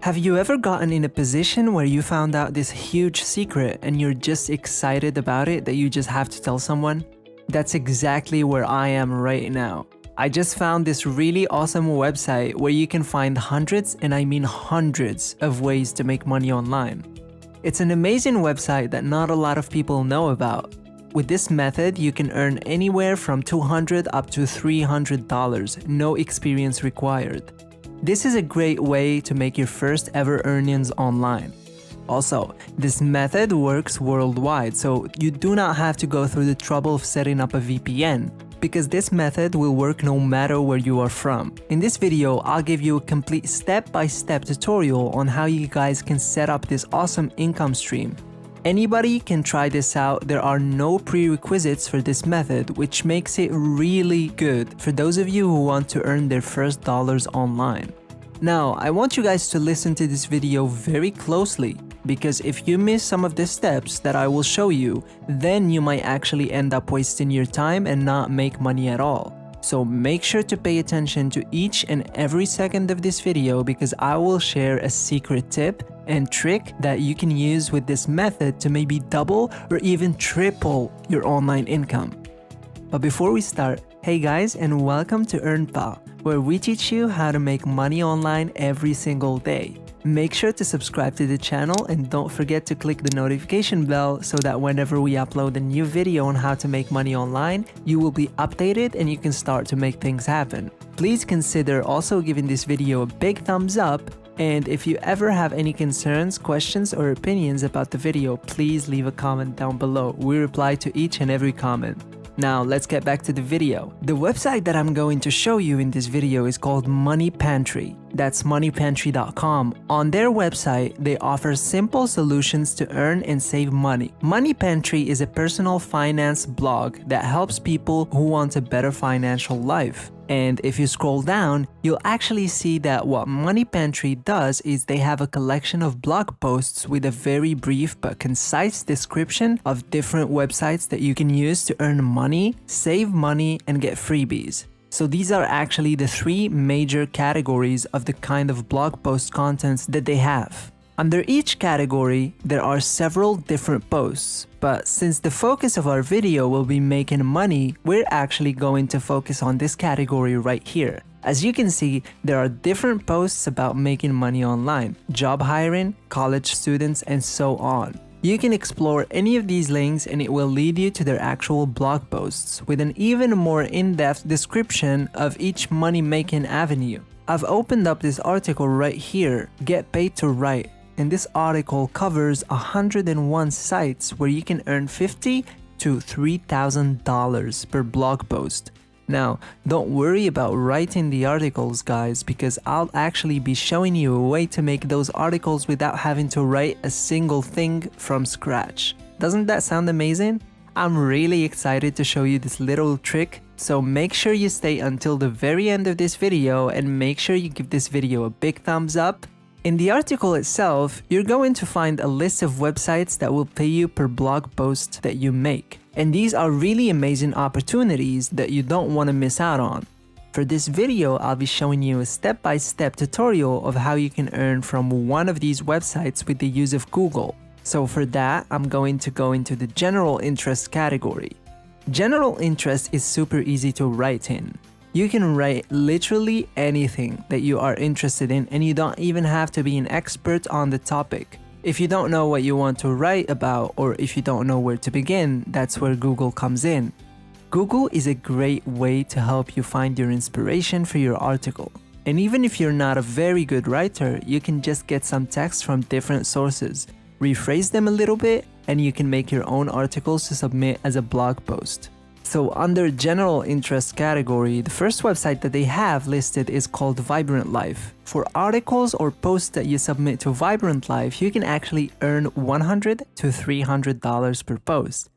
Have you ever gotten in a position where you found out this huge secret and you're just excited about it that you just have to tell someone? That's exactly where I am right now. I just found this really awesome website where you can find hundreds, and I mean hundreds, of ways to make money online. It's an amazing website that not a lot of people know about. With this method, you can earn anywhere from $200 up to $300, no experience required. This is a great way to make your first ever earnings online. Also, this method works worldwide, so you do not have to go through the trouble of setting up a VPN, because this method will work no matter where you are from. In this video, I'll give you a complete step-by-step tutorial on how you guys can set up this awesome income stream. Anybody can try this out. There are no prerequisites for this method, which makes it really good for those of you who want to earn their first dollars online. Now, I want you guys to listen to this video very closely, because if you miss some of the steps that I will show you, then you might actually end up wasting your time and not make money at all. So make sure to pay attention to each and every second of this video, because I will share a secret tip and trick that you can use with this method to maybe double or even triple your online income. But before we start, hey guys, and welcome to EarnPal, where we teach you how to make money online every single day. Make sure to subscribe to the channel and don't forget to click the notification bell so that whenever we upload a new video on how to make money online, you will be updated and you can start to make things happen. Please consider also giving this video a big thumbs up, and if you ever have any concerns, questions, or opinions about the video, please leave a comment down below. We reply to each and every comment. Now let's get back to the video. The website that I'm going to show you in this video is called Money Pantry. That's moneypantry.com. On their website, they offer simple solutions to earn and save money. Money Pantry is a personal finance blog that helps people who want a better financial life. And if you scroll down, you'll actually see that what Money Pantry does is they have a collection of blog posts with a very brief but concise description of different websites that you can use to earn money, save money, and get freebies. So these are actually the three major categories of the kind of blog post contents that they have. Under each category, there are several different posts, but since the focus of our video will be making money, we're actually going to focus on this category right here. As you can see, there are different posts about making money online, job hiring, college students, and so on. You can explore any of these links and it will lead you to their actual blog posts with an even more in-depth description of each money-making avenue. I've opened up this article right here, Get Paid to Write. And this article covers 101 sites where you can earn $50 to $3,000 per blog post. Now, don't worry about writing the articles, guys, because I'll actually be showing you a way to make those articles without having to write a single thing from scratch. Doesn't that sound amazing? I'm really excited to show you this little trick, so make sure you stay until the very end of this video and make sure you give this video a big thumbs up. In the article itself, you're going to find a list of websites that will pay you per blog post that you make. And these are really amazing opportunities that you don't want to miss out on. For this video, I'll be showing you a step-by-step tutorial of how you can earn from one of these websites with the use of Google. So for that, I'm going to go into the general interest category. General interest is super easy to write in. You can write literally anything that you are interested in, and you don't even have to be an expert on the topic. If you don't know what you want to write about, or if you don't know where to begin, that's where Google comes in. Google is a great way to help you find your inspiration for your article. And even if you're not a very good writer, you can just get some text from different sources, rephrase them a little bit, and you can make your own articles to submit as a blog post. So under general interest category, the first website that they have listed is called Vibrant Life. For articles or posts that you submit to Vibrant Life, you can actually earn $100 to $300 per post.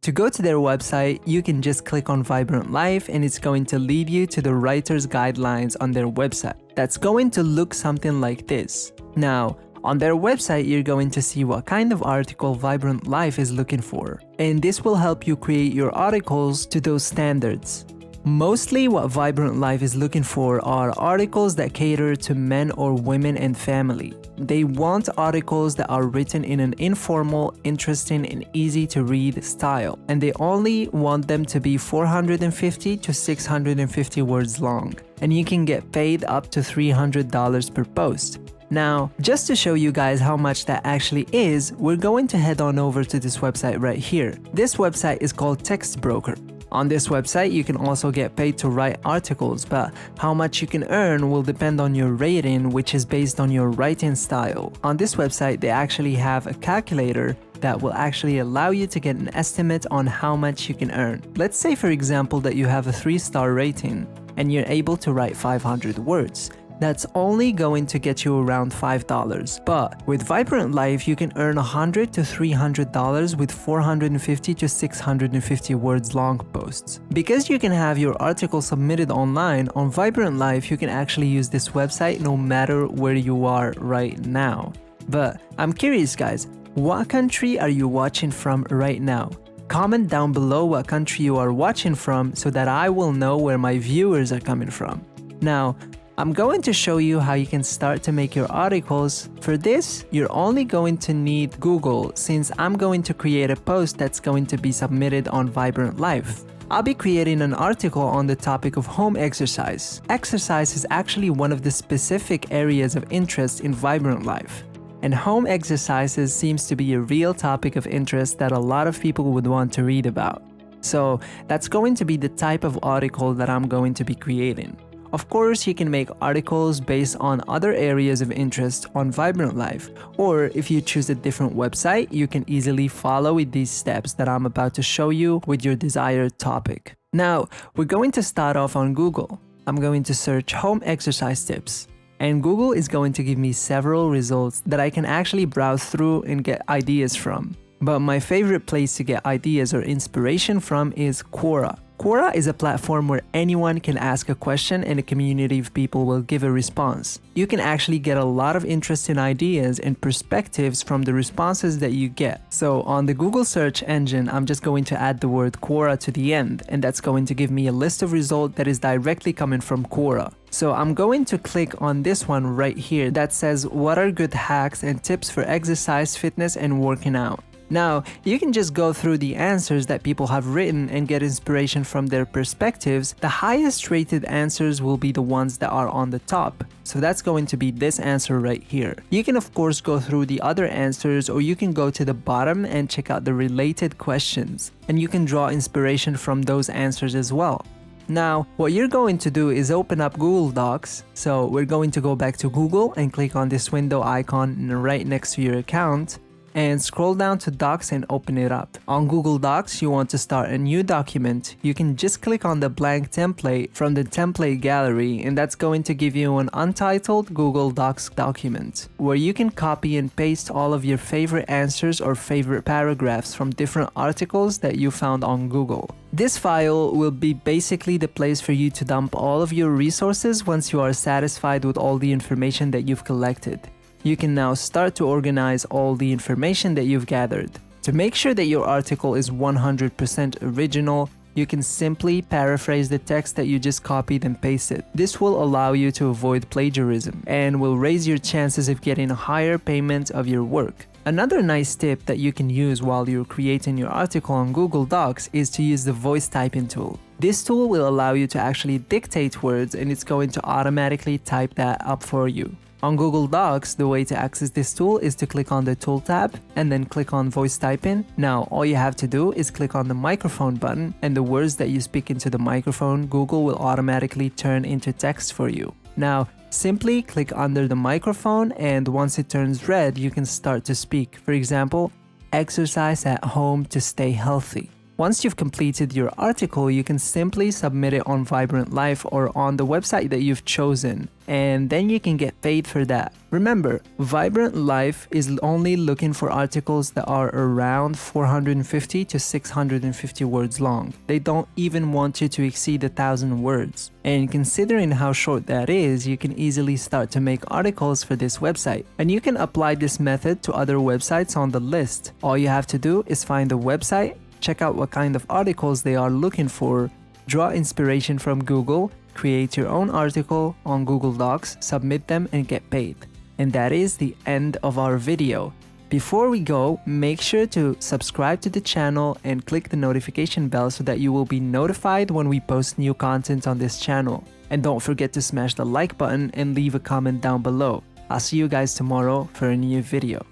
To go to their website, you can just click on Vibrant Life and it's going to lead you to the writer's guidelines on their website. That's going to look something like this. Now, on their website, you're going to see what kind of article Vibrant Life is looking for, and this will help you create your articles to those standards. Mostly what Vibrant Life is looking for are articles that cater to men or women and family. They want articles that are written in an informal, interesting, and easy to read style. And they only want them to be 450 to 650 words long. And you can get paid up to $300 per post. Now, just to show you guys how much that actually is, we're going to head on over to this website right here. This website is called Text Broker. On this website, you can also get paid to write articles, but how much you can earn will depend on your rating, which is based on your writing style. On this website, they actually have a calculator that will actually allow you to get an estimate on how much you can earn. Let's say, for example, that you have a 3-star rating and you're able to write 500 words. That's only going to get you around $5. But with Vibrant Life, you can earn $100 to $300 with 450 to 650 words long posts. Because you can have your article submitted online, on Vibrant Life, you can actually use this website no matter where you are right now. But I'm curious, guys, what country are you watching from right now? Comment down below what country you are watching from so that I will know where my viewers are coming from. Now, I'm going to show you how you can start to make your articles. For this, you're only going to need Google, since I'm going to create a post that's going to be submitted on Vibrant Life. I'll be creating an article on the topic of home exercise. Exercise is actually one of the specific areas of interest in Vibrant Life. And home exercises seems to be a real topic of interest that a lot of people would want to read about. So that's going to be the type of article that I'm going to be creating. Of course, you can make articles based on other areas of interest on Vibrant Life, or if you choose a different website, you can easily follow with these steps that I'm about to show you with your desired topic. Now, we're going to start off on Google. I'm going to search home exercise tips, and Google is going to give me several results that I can actually browse through and get ideas from. But my favorite place to get ideas or inspiration from is Quora. Quora is a platform where anyone can ask a question and a community of people will give a response. You can actually get a lot of interesting ideas and perspectives from the responses that you get. So on the Google search engine, I'm just going to add the word Quora to the end, and that's going to give me a list of results that is directly coming from Quora. So I'm going to click on this one right here that says, what are good hacks and tips for exercise, fitness, and working out? Now, you can just go through the answers that people have written and get inspiration from their perspectives. The highest rated answers will be the ones that are on the top. So that's going to be this answer right here. You can of course go through the other answers, or you can go to the bottom and check out the related questions. And you can draw inspiration from those answers as well. Now, what you're going to do is open up Google Docs. So we're going to go back to Google and click on this window icon right next to your account. And scroll down to Docs and open it up. On Google Docs, you want to start a new document. You can just click on the blank template from the template gallery, and that's going to give you an untitled Google Docs document where you can copy and paste all of your favorite answers or favorite paragraphs from different articles that you found on Google. This file will be basically the place for you to dump all of your resources once you are satisfied with all the information that you've collected. You can now start to organize all the information that you've gathered. To make sure that your article is 100% original, you can simply paraphrase the text that you just copied and pasted. This will allow you to avoid plagiarism and will raise your chances of getting a higher payment of your work. Another nice tip that you can use while you're creating your article on Google Docs is to use the voice typing tool. This tool will allow you to actually dictate words, and it's going to automatically type that up for you. On Google Docs, the way to access this tool is to click on the Tool tab and then click on Voice Typing. Now, all you have to do is click on the microphone button, and the words that you speak into the microphone, Google will automatically turn into text for you. Now, simply click under the microphone, and once it turns red, you can start to speak. For example, exercise at home to stay healthy. Once you've completed your article, you can simply submit it on Vibrant Life or on the website that you've chosen, and then you can get paid for that. Remember, Vibrant Life is only looking for articles that are around 450 to 650 words long. They don't even want you to exceed 1,000 words. And considering how short that is, you can easily start to make articles for this website. And you can apply this method to other websites on the list. All you have to do is find the website, check out what kind of articles they are looking for, Draw inspiration from Google, create your own article on Google Docs, submit them, and get paid. And that is the end of our video. Before we go, make sure to subscribe to the channel and click the notification bell so that you will be notified when we post new content on this channel. And don't forget to smash the like button and leave a comment down below. I'll see you guys tomorrow for a new video.